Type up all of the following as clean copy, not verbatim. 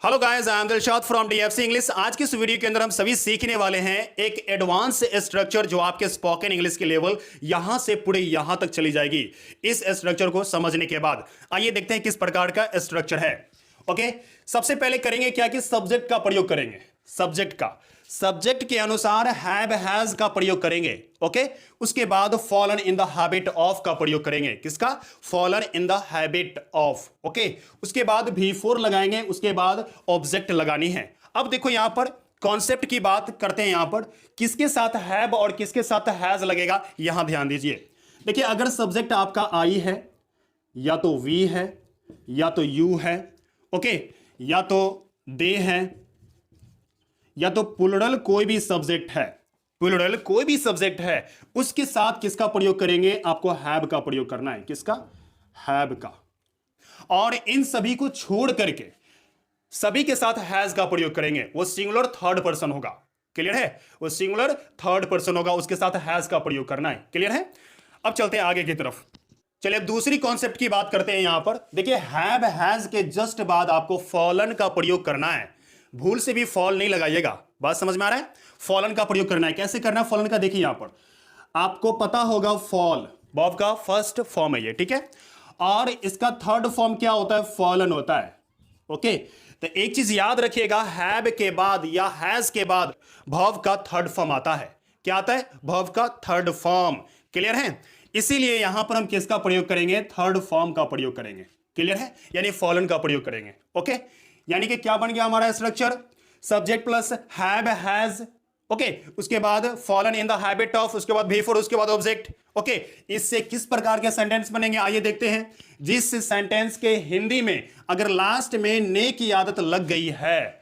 Hello guys, I am Dilshad from DFC English. आज की इस वीडियो के अंदर हम सभी सीखने वाले हैं एक एडवांस स्ट्रक्चर जो आपके स्पोकन इंग्लिश के लेवल यहां से पूरे यहां तक चली जाएगी। इस स्ट्रक्चर को समझने के बाद आइए देखते हैं किस प्रकार का स्ट्रक्चर है। ओके, सबसे पहले करेंगे क्या कि सब्जेक्ट का प्रयोग करेंगे। सब्जेक्ट के अनुसार हैव हैज का प्रयोग करेंगे। ओके, उसके बाद fallen in the habit of का प्रयोग करेंगे। किसका? Fallen in the habit of. Okay, उसके बाद V4 लगाएंगे, उसके बाद ऑब्जेक्ट लगानी है। अब देखो यहां पर कॉन्सेप्ट की बात करते हैं। यहां पर किसके साथ हैव और किसके साथ हैज लगेगा, यहां ध्यान दीजिए। देखिए, अगर सब्जेक्ट आपका आई है, या तो वी है, या तो यू है, ओके, या तो दे है, या तो प्लुरल कोई भी सब्जेक्ट है, उसके साथ किसका प्रयोग करेंगे? आपको हैव का प्रयोग करना है। किसका? हैव का। और इन सभी को छोड़ करके सभी के साथ हैज का प्रयोग करेंगे। वो सिंगुलर थर्ड पर्सन होगा। क्लियर है? वो सिंगुलर थर्ड पर्सन होगा, उसके साथ हैज का प्रयोग करना है। क्लियर है? अब चलते हैं आगे की तरफ। चलिए अब दूसरी कॉन्सेप्ट की बात करते हैं। यहां पर देखिए, हैव हैज के जस्ट बाद आपको फॉलन का प्रयोग करना है। भूल से भी फॉल नहीं लगाइएगा। बात समझ में आ रहा है? फॉलन का प्रयोग करना है। कैसे करना है फॉलन का? देखिए, यहां पर आपको पता होगा फॉल वर्ब का फर्स्ट फॉर्म है ये, ठीक है, और इसका थर्ड फॉर्म क्या होता है? फॉलन होता है। ओके, तो एक चीज याद रखिएगा, हैव के बाद या हैज के बाद वर्ब का थर्ड फॉर्म आता है। क्या आता है? वर्ब का थर्ड फॉर्म। क्लियर है? इसीलिए यहां पर हम किसका प्रयोग करेंगे? थर्ड फॉर्म का प्रयोग करेंगे। क्लियर है? यानी फॉलन का प्रयोग करेंगे। ओके, यानी कि क्या बन गया हमारा structure? Subject plus have has, okay, उसके बाद fallen in the habit of, उसके बाद V4, उसके बाद ऑब्जेक्ट। ओके, इससे किस प्रकार के सेंटेंस बनेंगे आइए देखते हैं। जिस सेंटेंस के हिंदी में अगर लास्ट में ने की आदत लग गई है,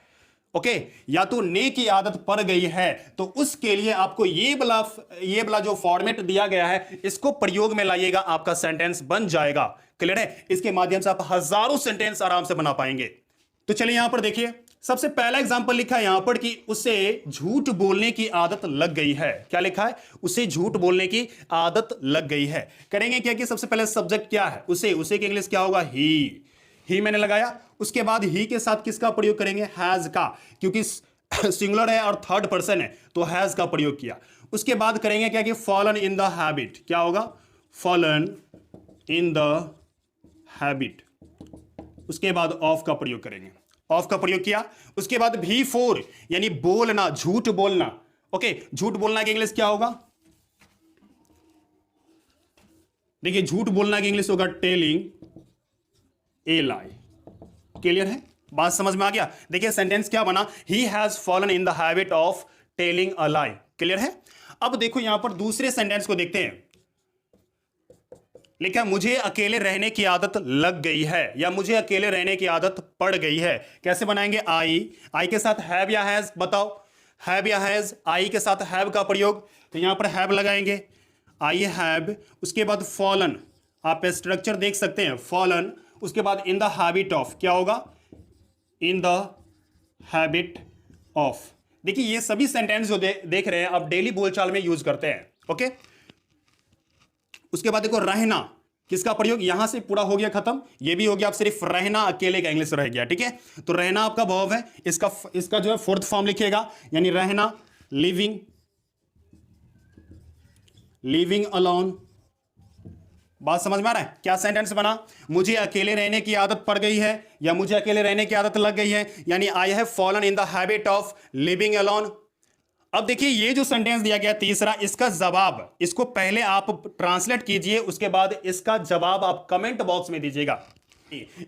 ओके, या तो ने की आदत पड़ गई है, तो उसके लिए आपको ये वाला जो फॉर्मेट दिया गया है, इसको प्रयोग में लाइएगा, आपका सेंटेंस बन जाएगा। क्लियर है? इसके माध्यम से आप हजारों सेंटेंस आराम से बना पाएंगे। तो चलिए यहां पर देखिए, सबसे पहला एग्जांपल लिखा है यहां पर कि उसे झूठ बोलने की आदत लग गई है। क्या लिखा है? उसे झूठ बोलने की आदत लग गई है। करेंगे क्या कि सबसे पहले सब्जेक्ट क्या है? उसे की इंग्लिश क्या होगा? ही मैंने लगाया। उसके बाद ही के साथ किसका प्रयोग करेंगे? हैज का, क्योंकि सिंगुलर है और थर्ड पर्सन है, तो हैज का प्रयोग किया। उसके बाद करेंगे क्या कि फॉलन इन द हैबिट। क्या होगा? Fallen in the habit. उसके बाद ऑफ का प्रयोग करेंगे। ऑफ का प्रयोग किया। उसके बाद V4 यानी बोलना, झूठ बोलना। ओके, झूठ बोलना की इंग्लिश क्या होगा? देखिए, झूठ बोलना की इंग्लिश होगा टेलिंग ए लाई। क्लियर है? बात समझ में आ गया? देखिए सेंटेंस क्या बना? He has fallen in the habit of telling a lie. Clear है? अब देखो यहां पर दूसरे सेंटेंस को देखते हैं। लिखा, मुझे अकेले रहने की आदत लग गई है, या मुझे अकेले रहने की आदत पड़ गई है। कैसे बनाएंगे? आई के साथ हैव या हैज, बताओ। हैव या हैज, आई के साथ हैव का प्रयोग, तो यहां पर हैव लगाएंगे। आई हैव, उसके बाद फॉलन, आप स्ट्रक्चर देख सकते हैं, फॉलन, उसके बाद इन द हैबिट ऑफ। क्या होगा? In the habit of. देखिए, ये सभी सेंटेंस जो देख रहे हैं आप डेली बोलचाल में यूज करते हैं। ओके, उसके बाद देखो रहना, किसका प्रयोग? यहां से पूरा हो गया खत्म, ये भी हो गया। आप सिर्फ रहना अकेले का इंग्लिश रह गया। ठीक है, तो रहना आपका वर्ब है, इसका जो है फोर्थ फॉर्म लिखिएगा, यानी रहना, लिविंग अलोन। बात समझ में आ रहा है? क्या सेंटेंस बना? मुझे अकेले रहने की आदत पड़ गई है, या मुझे अकेले रहने की आदत लग गई है, यानी I have fallen in the habit of living alone. अब देखिए, ये जो सेंटेंस दिया गया तीसरा, इसका जवाब, इसको पहले आप ट्रांसलेट कीजिए, उसके बाद इसका जवाब आप कमेंट बॉक्स में दीजिएगा।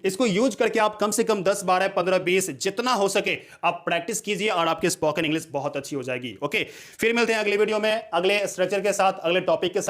इसको यूज करके आप कम से कम 10, 12, 15, 20 जितना हो सके आप प्रैक्टिस कीजिए और आपकी स्पोकन इंग्लिश बहुत अच्छी हो जाएगी। ओके, फिर मिलते हैं अगले वीडियो में अगले स्ट्रक्चर के साथ, अगले टॉपिक के साथ।